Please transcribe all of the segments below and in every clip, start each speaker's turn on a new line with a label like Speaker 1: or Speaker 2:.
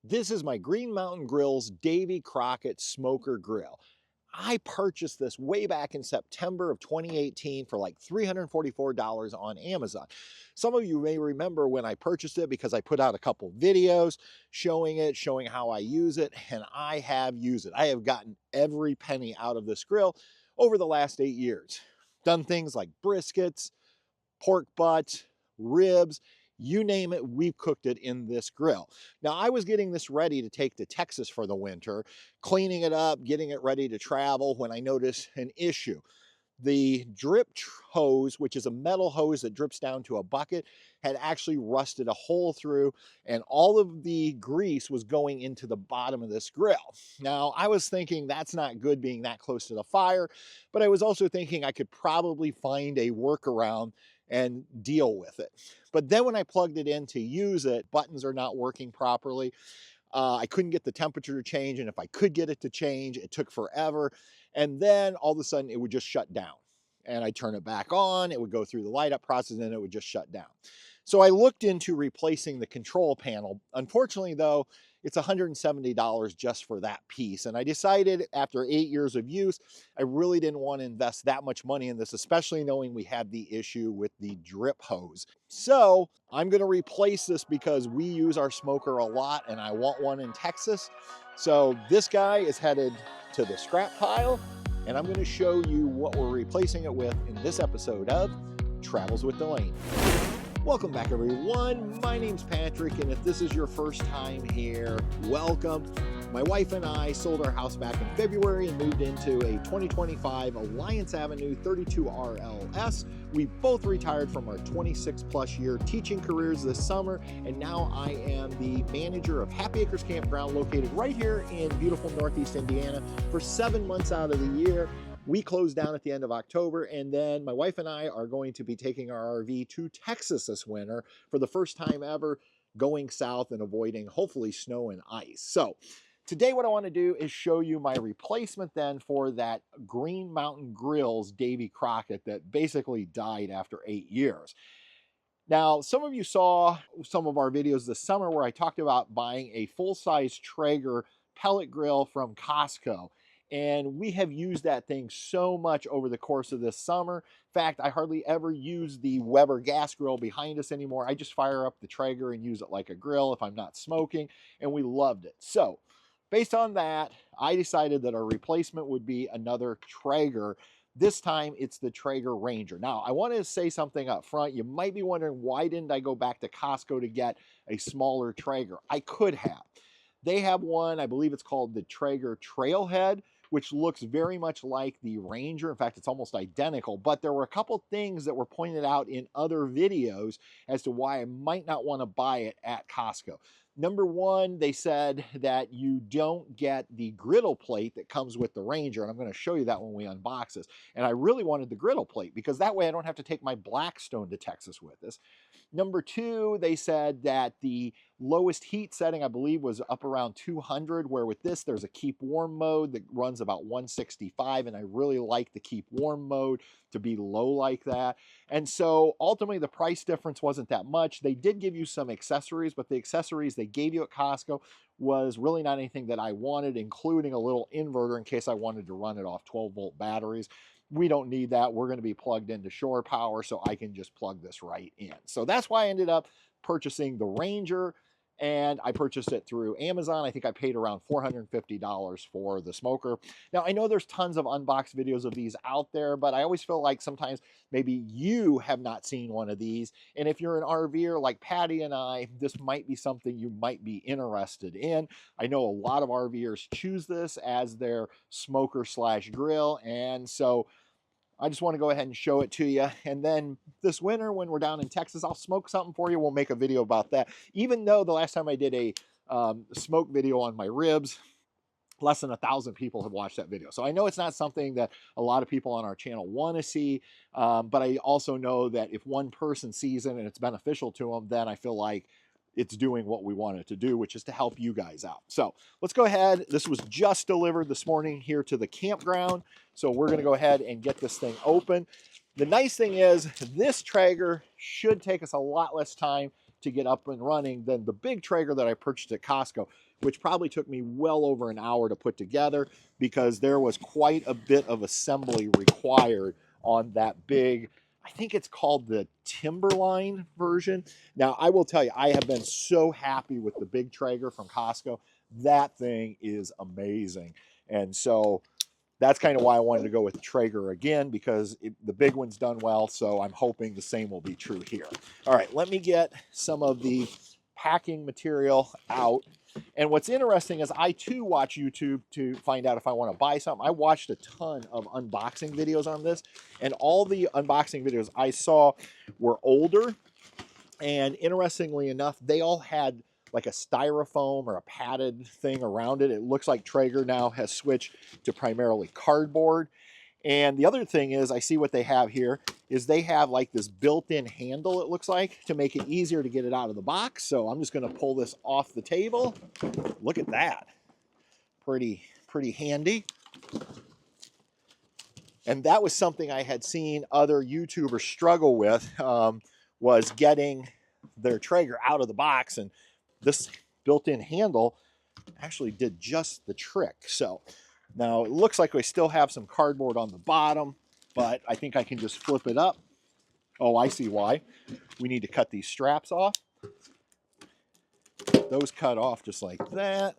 Speaker 1: This is my Green Mountain Grill's Davy Crockett Smoker Grill. I purchased this way back in September of 2018 for like $344 on Amazon. Some of you may remember when I purchased it because I put out a couple videos showing it, showing how I use it, and I have used it. I have gotten every penny out of this grill over the last 8 years. Done things like briskets, pork butts, ribs, you name it, we've cooked it in this grill. Now, I was getting this ready to take to Texas for the winter, cleaning it up, getting it ready to travel when I noticed an issue. The drip hose, which is a metal hose that drips down to a bucket, had actually rusted a hole through, and all of the grease was going into the bottom of this grill. Now, I was thinking that's not good being that close to the fire, but I was also thinking I could probably find a workaround and deal with it. But then when I plugged it in to use it, buttons are not working properly. I couldn't get the temperature to change, and if I could get it to change, it took forever. And then all of a sudden it would just shut down. And I turn it back on, it would go through the light up process, and then it would just shut down. So I looked into replacing the control panel. Unfortunately though, it's $170 just for that piece. And I decided after 8 years of use, I really didn't want to invest that much money in this, especially knowing we had the issue with the drip hose. So I'm going to replace this because we use our smoker a lot and I want one in Texas. So this guy is headed to the scrap pile, and I'm going to show you what we're replacing it with in this episode of Travels with Delaney. Welcome back, everyone. My name's Patrick, and if this is your first time here, welcome. My wife and I sold our house back in February and moved into a 2025 Alliance Avenue 32 RLS. We both retired from our 26-plus year teaching careers this summer, and now I am the manager of Happy Acres Campground located right here in beautiful Northeast Indiana for 7 months out of the year. We closed down at the end of October, and then my wife and I are going to be taking our RV to Texas this winter for the first time ever, going south and avoiding hopefully snow and ice. So today what I want to do is show you my replacement then for that Green Mountain Grill's Davy Crockett that basically died after 8 years. Now, some of you saw some of our videos this summer where I talked about buying a full-size Traeger pellet grill from Costco. And we have used that thing so much over the course of this summer. In fact, I hardly ever use the Weber gas grill behind us anymore. I just fire up the Traeger and use it like a grill if I'm not smoking, and we loved it. So based on that, I decided that our replacement would be another Traeger. This time it's the Traeger Ranger. Now, I want to say something up front. You might be wondering, why didn't I go back to Costco to get a smaller Traeger? I could have. They have one, I believe it's called the Traeger Trailhead, which looks very much like the Ranger. In fact, it's almost identical, but there were a couple things that were pointed out in other videos as to why I might not want to buy it at Costco. Number one, they said that you don't get the griddle plate that comes with the Ranger, and I'm going to show you that when we unbox this. And I really wanted the griddle plate because that way I don't have to take my Blackstone to Texas with this. Number two, they said that the lowest heat setting, I believe, was up around 200, where with this, there's a keep warm mode that runs about 165, and I really like the keep warm mode to be low like that. And so ultimately, the price difference wasn't that much. They did give you some accessories, but the accessories they gave you at Costco was really not anything that I wanted, including a little inverter in case I wanted to run it off 12-volt batteries. We don't need that. We're going to be plugged into shore power, so I can just plug this right in. So that's why I ended up purchasing the Ranger, and I purchased it through Amazon. I think I paid around $450 for the smoker. Now, I know there's tons of unboxed videos of these out there, but I always feel like sometimes maybe you have not seen one of these. And if you're an RVer like Patty and I, this might be something you might be interested in. I know a lot of RVers choose this as their smoker slash grill, and so I just want to go ahead and show it to you. And then this winter, when we're down in Texas, I'll smoke something for you. We'll make a video about that. Even though the last time I did a smoke video on my ribs, less than 1,000 people have watched that video. So I know it's not something that a lot of people on our channel want to see, but I also know that if one person sees it and it's beneficial to them, then I feel like it's doing what we want it to do, which is to help you guys out. So let's go ahead. This was just delivered this morning here to the campground. So we're going to go ahead and get this thing open. The nice thing is this Traeger should take us a lot less time to get up and running than the big Traeger that I purchased at Costco, which probably took me well over an hour to put together because there was quite a bit of assembly required on that big, I think it's called the Timberline version. Now, I will tell you, I have been so happy with the big Traeger from Costco. That thing is amazing. And so that's kind of why I wanted to go with Traeger again, because the big one's done well, so I'm hoping the same will be true here. All right, let me get some of the packing material out. And what's interesting is I too watch YouTube to find out if I want to buy something. I watched a ton of unboxing videos on this, and all the unboxing videos I saw were older. And interestingly enough, they all had like a styrofoam or a padded thing around it. It looks like Traeger now has switched to primarily cardboard. And the other thing is, I see what they have here is they have like this built-in handle, it looks like, to make it easier to get it out of the box. So I'm just going to pull this off the table. Look at that. Pretty handy. And that was something I had seen other YouTubers struggle with, was getting their Traeger out of the box, and this built-in handle actually did just the trick. So now it looks like we still have some cardboard on the bottom, but I think I can just flip it up. Oh, I see why. We need to cut these straps off. Those cut off just like that.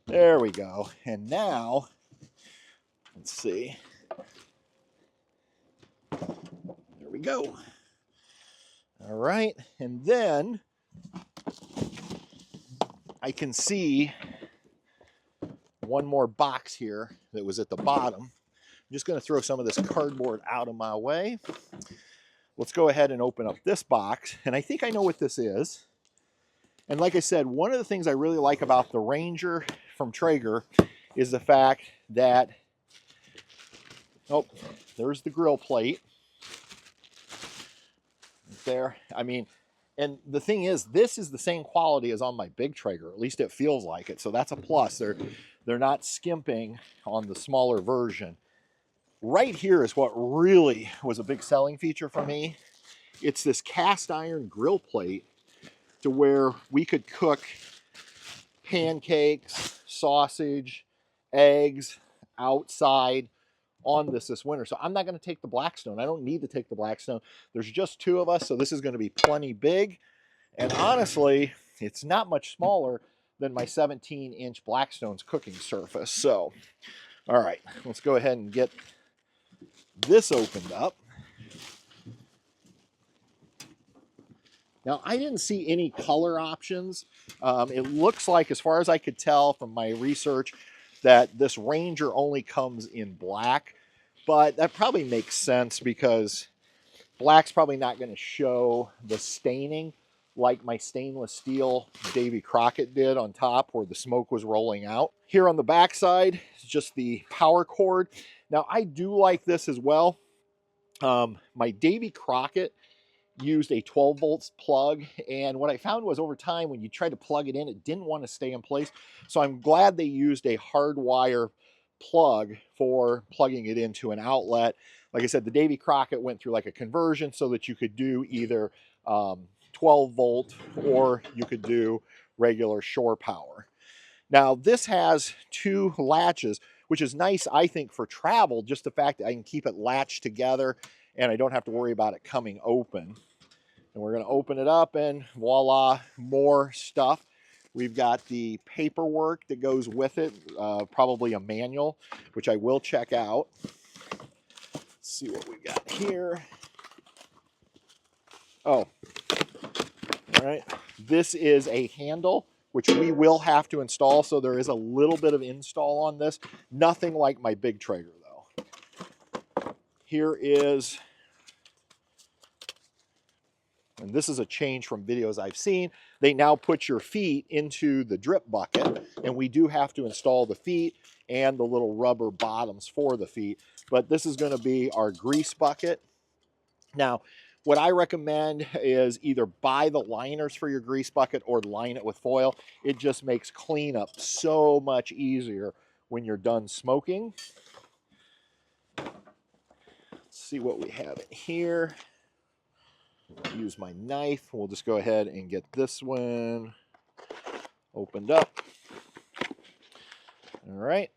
Speaker 1: There we go. And now, let's see. There we go. All right, and then I can see one more box here that was at the bottom. I'm just going to throw some of this cardboard out of my way. Let's go ahead and open up this box, and I think I know what this is. And like I said, one of the things I really like about the Ranger from Traeger is the fact that, oh, there's the grill plate. There, I mean, and the thing is, this is the same quality as on my big Traeger. At least it feels like it. So that's a plus. They're not skimping on the smaller version. Right here is what really was a big selling feature for me. It's this cast iron grill plate to where we could cook pancakes, sausage, eggs outside on this winter. So I'm not going to take the Blackstone. I don't need to take the Blackstone. There's just two of us, so this is going to be plenty big. And honestly, it's not much smaller than my 17-inch Blackstone's cooking surface. So, all right, let's go ahead and get this opened up. Now, I didn't see any color options. It looks like, as far as I could tell from my research, that this Ranger only comes in black. But that probably makes sense because black's probably not going to show the staining like my stainless steel Davy Crockett did on top where the smoke was rolling out. Here on the back side is just the power cord. Now, I do like this as well. My Davy Crockett used a 12 volts plug, and what I found was over time when you tried to plug it in, it didn't want to stay in place. So I'm glad they used a hardwire plug for plugging it into an outlet. Like I said, the Davy Crockett went through like a conversion so that you could do either 12 volt or you could do regular shore power. Now this has two latches, which is nice, I think, for travel, just the fact that I can keep it latched together and I don't have to worry about it coming open. And we're going to open it up and voila, more stuff. We've got the paperwork that goes with it, probably a manual, which I will check out. Let's see what we got here. Oh, all right. This is a handle, which we will have to install. So there is a little bit of install on this. Nothing like my big Traeger, though. Here is, and this is a change from videos I've seen. They now put your feet into the drip bucket, and we do have to install the feet and the little rubber bottoms for the feet. But this is going to be our grease bucket. Now, what I recommend is either buy the liners for your grease bucket or line it with foil. It just makes cleanup so much easier when you're done smoking. Let's see what we have in here. use my knife. We'll just go ahead and get this one opened up. All right.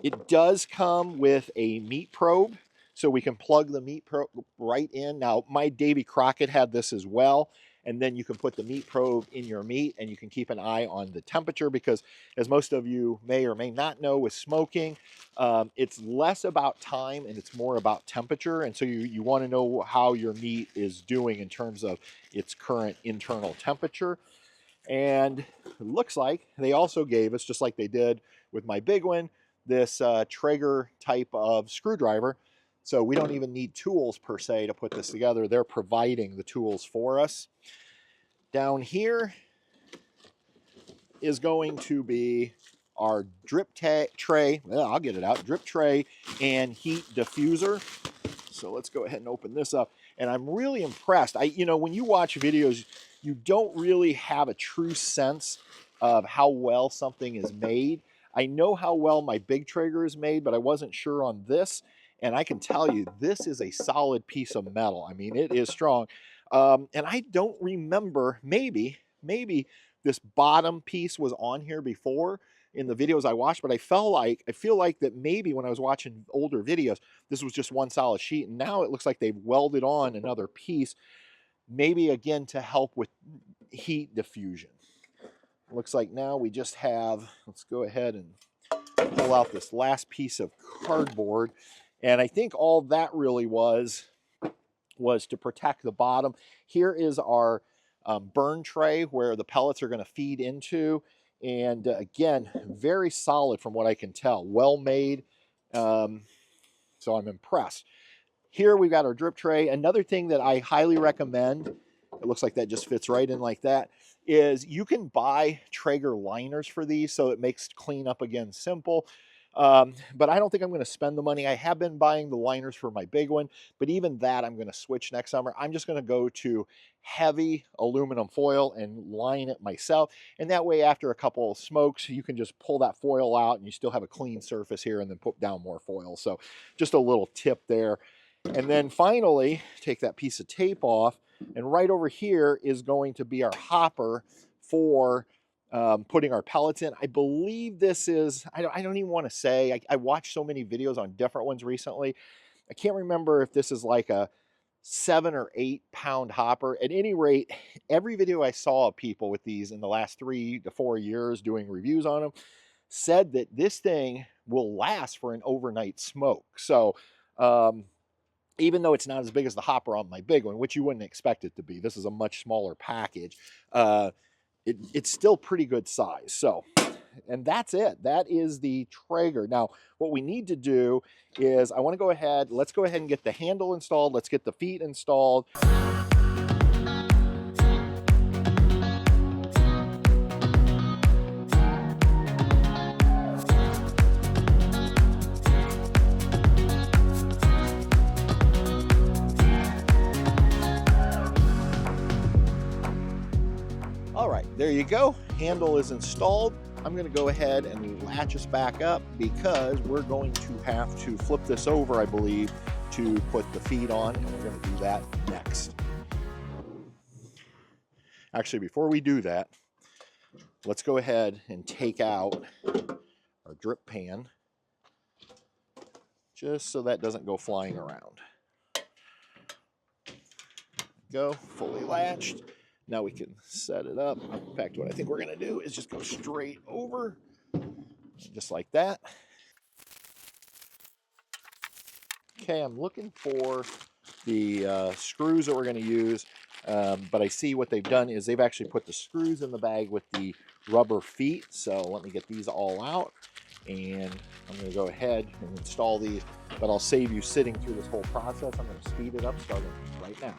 Speaker 1: It does come with a meat probe, so we can plug the meat probe right in. Now, my Davy Crockett had this as well, and then you can put the meat probe in your meat, and you can keep an eye on the temperature, because as most of you may or may not know with smoking, it's less about time and it's more about temperature. And so you want to know how your meat is doing in terms of its current internal temperature. And it looks like they also gave us, just like they did with my big one, this Traeger type of screwdriver. So we don't even need tools per se to put this together. They're providing the tools for us. Down here is going to be our drip tray. Well, I'll get it out. Drip tray and heat diffuser. So let's go ahead and open this up. And I'm really impressed. When you watch videos, you don't really have a true sense of how well something is made. I know how well my big Traeger is made, but I wasn't sure on this. And I can tell you, this is a solid piece of metal. I mean, it is strong. And I don't remember, maybe this bottom piece was on here before in the videos I watched, but I feel like that maybe when I was watching older videos, this was just one solid sheet. And now it looks like they've welded on another piece, maybe again to help with heat diffusion. Looks like now we just have, let's go ahead and pull out this last piece of cardboard. And I think all that really was to protect the bottom. Here is our burn tray where the pellets are going to feed into. And again, very solid from what I can tell. Well made. So I'm impressed. Here we've got our drip tray. Another thing that I highly recommend, it looks like that just fits right in like that, is you can buy Traeger liners for these, so it makes cleanup again simple. But I don't think I'm going to spend the money. I have been buying the liners for my big one, but even that I'm going to switch next summer. I'm just going to go to heavy aluminum foil and line it myself. And that way, after a couple of smokes, you can just pull that foil out and you still have a clean surface here, and then put down more foil. So just a little tip there. And then finally, take that piece of tape off, and right over here is going to be our hopper for putting our pellets in. I believe this is, I don't even want to say, I watched so many videos on different ones recently. I can't remember if this is like a 7 or 8 pound hopper. At any rate, every video I saw of people with these in the last 3 to 4 years doing reviews on them said that this thing will last for an overnight smoke. So, even though it's not as big as the hopper on my big one, which you wouldn't expect it to be, this is a much smaller package, it's still pretty good size. So, and that's it. That is the Traeger. Now, what we need to do is let's go ahead and get the handle installed. Let's get the feet installed. All right, there you go. Handle is installed. I'm going to go ahead and latch us back up because we're going to have to flip this over, I believe, to put the feet on, and we're going to do that next. Actually, before we do that, let's go ahead and take out our drip pan just so that doesn't go flying around. Go, fully latched. Now we can set it up. In fact, what I think we're going to do is just go straight over, just like that. Okay, I'm looking for the screws that we're going to use, but I see what they've done is they've actually put the screws in the bag with the rubber feet. So let me get these all out, and I'm going to go ahead and install these, but I'll save you sitting through this whole process. I'm going to speed it up starting right now.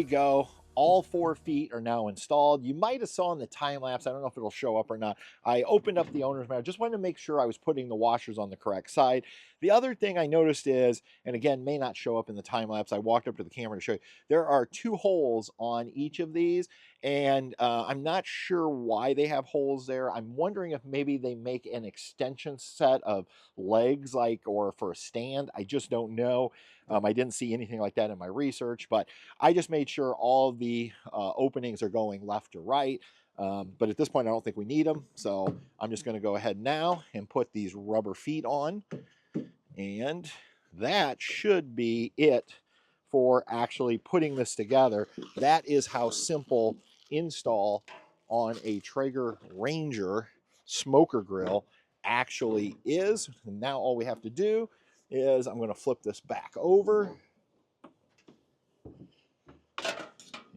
Speaker 1: go. All 4 feet are now installed. You might have saw in the time lapse, I don't know if it'll show up or not, I opened up the owner's manual. Just wanted to make sure I was putting the washers on the correct side. The other thing I noticed is, and again, may not show up in the time lapse, I walked up to the camera to show you, there are 2 holes on each of these, and I'm not sure why they have holes there. I'm wondering if maybe they make an extension set of legs, like, or for a stand. I just don't know. I didn't see anything like that in my research, but I just made sure all of the openings are going left to right. But at this point, I don't think we need them. So I'm just going to go ahead now and put these rubber feet on. And that should be it for actually putting this together. That is how simple install on a Traeger Ranger smoker grill actually is. And now all we have to do is I'm going to flip this back over.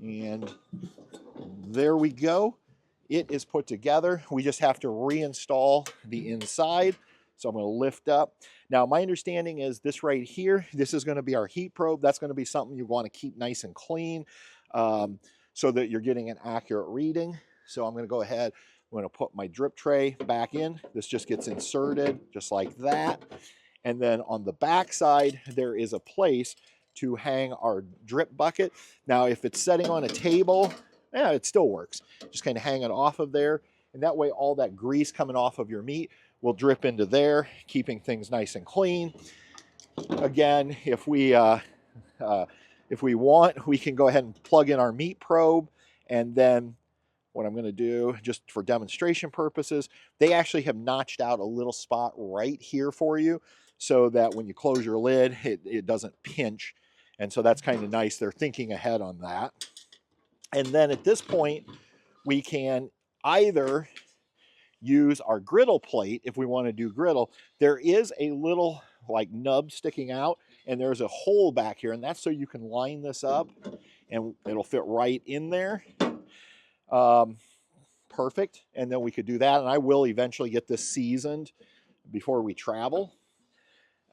Speaker 1: And there we go. It is put together. We just have to reinstall the inside. So I'm going to lift up. Now, my understanding is this right here, this is going to be our heat probe. That's going to be something you want to keep nice and clean so that you're getting an accurate reading. So I'm going to go ahead. I'm going to put my drip tray back in. This just gets inserted just like that. And then on the back side, there is a place to hang our drip bucket. Now, if it's setting on a table, yeah, it still works. Just kind of hang it off of there. And that way, all that grease coming off of your meat will drip into there, keeping things nice and clean. Again, if we want, we can go ahead and plug in our meat probe. And then what I'm going to do, just for demonstration purposes, they actually have notched out a little spot right here for you so that when you close your lid, it doesn't pinch. And so that's kind of nice. They're thinking ahead on that. And then at this point, we can either use our griddle plate if we want to do griddle. There is a little like nub sticking out, and there's a hole back here, and that's so you can line this up and it'll fit right in there. Perfect. And then we could do that, and I will eventually get this seasoned before we travel.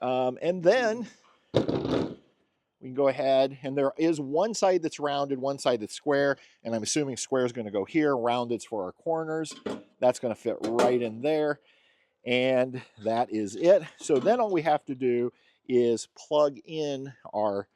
Speaker 1: And then we can go ahead, and there is one side that's rounded, one side that's square, and I'm assuming square is going to go here, rounded's for our corners. That's going to fit right in there, and that is it. So then all we have to do is plug in our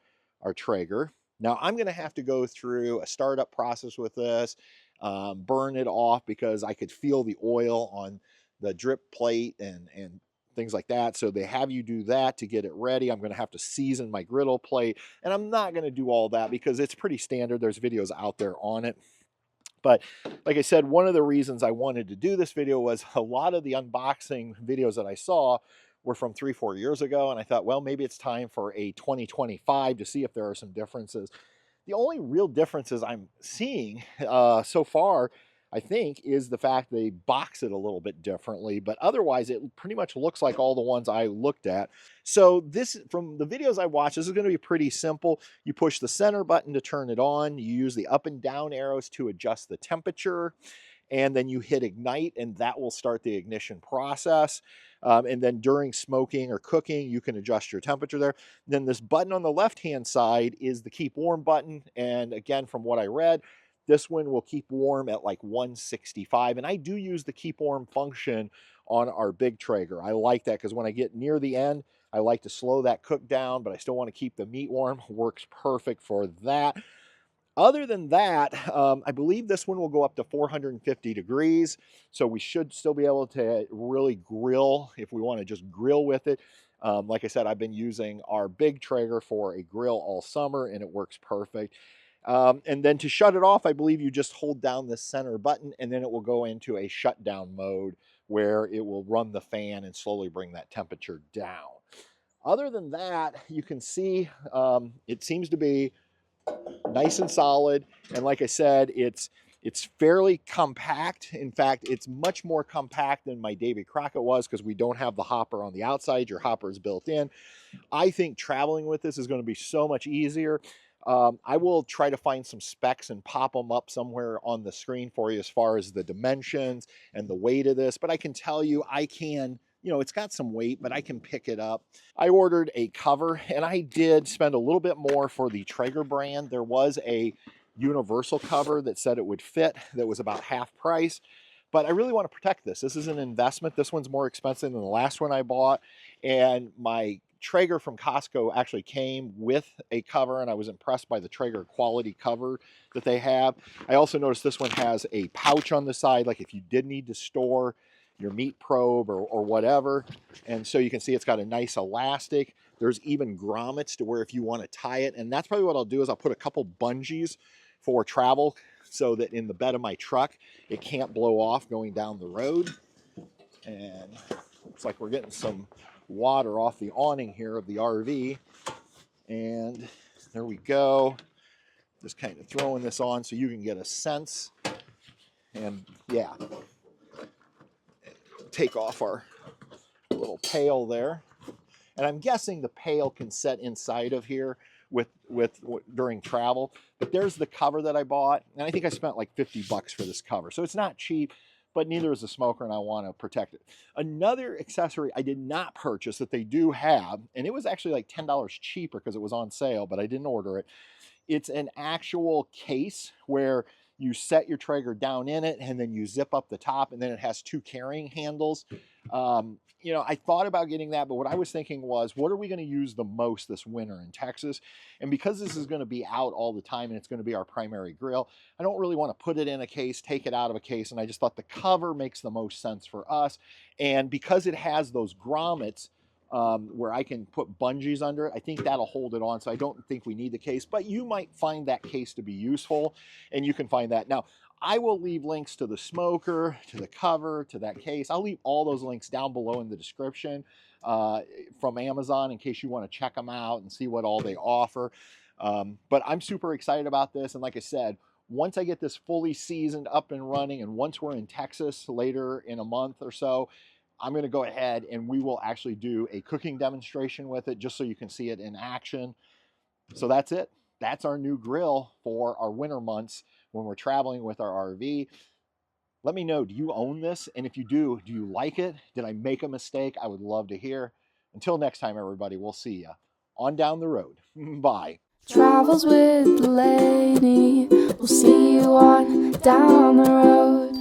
Speaker 1: Traeger. Now I'm going to have to go through a startup process with this, burn it off because I could feel the oil on the drip plate and things like that. So they have you do that to get it ready. I'm going to have to season my griddle plate, and I'm not going to do all that because it's pretty standard. There's videos out there on it. But like I said, one of the reasons I wanted to do this video was a lot of the unboxing videos that I saw were from 3-4 years ago. And I thought, well, maybe it's time for a 2025 to see if there are some differences. The only real differences I'm seeing so far, I think, is the fact they box it a little bit differently, but otherwise it pretty much looks like all the ones I looked at. So this, from the videos I watched, this is going to be pretty simple. You push the center button to turn it on. You use the up and down arrows to adjust the temperature, and then you hit ignite, and that will start the ignition process. And then during smoking or cooking, you can adjust your temperature there. Then this button on the left-hand side is the keep warm button. And again, from what I read, this one will keep warm at like 165. And I do use the keep warm function on our big Traeger. I like that because when I get near the end, I like to slow that cook down, but I still want to keep the meat warm. Works perfect for that. Other than that, I believe this one will go up to 450 degrees. So we should still be able to really grill if we want to just grill with it. Like I said, I've been using our big Traeger for a grill all summer, and it works perfect. And then to shut it off, I believe you just hold down the center button, and then it will go into a shutdown mode where it will run the fan and slowly bring that temperature down. Other than that, you can see it seems to be nice and solid. And like I said, it's fairly compact. In fact, it's much more compact than my Davy Crockett was because we don't have the hopper on the outside. Your hopper is built in. I think traveling with this is going to be so much easier. I will try to find some specs and pop them up somewhere on the screen for you as far as the dimensions and the weight of this. But I can tell you, I can you know, it's got some weight, but I can pick it up. I ordered a cover, and I did spend a little bit more for the Traeger brand. There was a universal cover that said it would fit, that was about half price. But I really want to protect this. This is an investment. This one's more expensive than the last one I bought. And my Traeger from Costco actually came with a cover, and I was impressed by the Traeger quality cover that they have. I also noticed this one has a pouch on the side, like if you did need to store your meat probe or whatever. And so you can see it's got a nice elastic. There's even grommets to where if you want to tie it, and that's probably what I'll do is I'll put a couple bungees for travel so that in the bed of my truck, it can't blow off going down the road. And looks like we're getting some water off the awning here of the RV. And there we go. Just kind of throwing this on so you can get a sense. And yeah, take off our little pail there. And I'm guessing the pail can set inside of here during travel. But there's the cover that I bought, and I think I spent like 50 bucks for this cover. So it's not cheap, but neither is the smoker, and I want to protect it. Another accessory I did not purchase that they do have, and it was actually like $10 cheaper because it was on sale, but I didn't order it. It's an actual case where you set your Traeger down in it, and then you zip up the top, and then it has two carrying handles. You know, I thought about getting that, but what I was thinking was, what are we going to use the most this winter in Texas? And because this is going to be out all the time and it's going to be our primary grill, I don't really want to put it in a case, take it out of a case, and I just thought the cover makes the most sense for us. And because it has those grommets, where I can put bungees under it, I think that'll hold it on, so I don't think we need the case, but you might find that case to be useful, and you can find that. Now, I will leave links to the smoker, to the cover, to that case. I'll leave all those links down below in the description from Amazon in case you want to check them out and see what all they offer. But I'm super excited about this, and like I said, once I get this fully seasoned, up and running, and once we're in Texas later in a month or so, I'm going to go ahead and we will actually do a cooking demonstration with it just so you can see it in action. So that's it. That's our new grill for our winter months when we're traveling with our RV. Let me know, do you own this? And if you do you like it? Did I make a mistake? I would love to hear. Until next time, everybody, we'll see you on down the road. Bye.
Speaker 2: Travels with Delaney. We'll see you on down the road.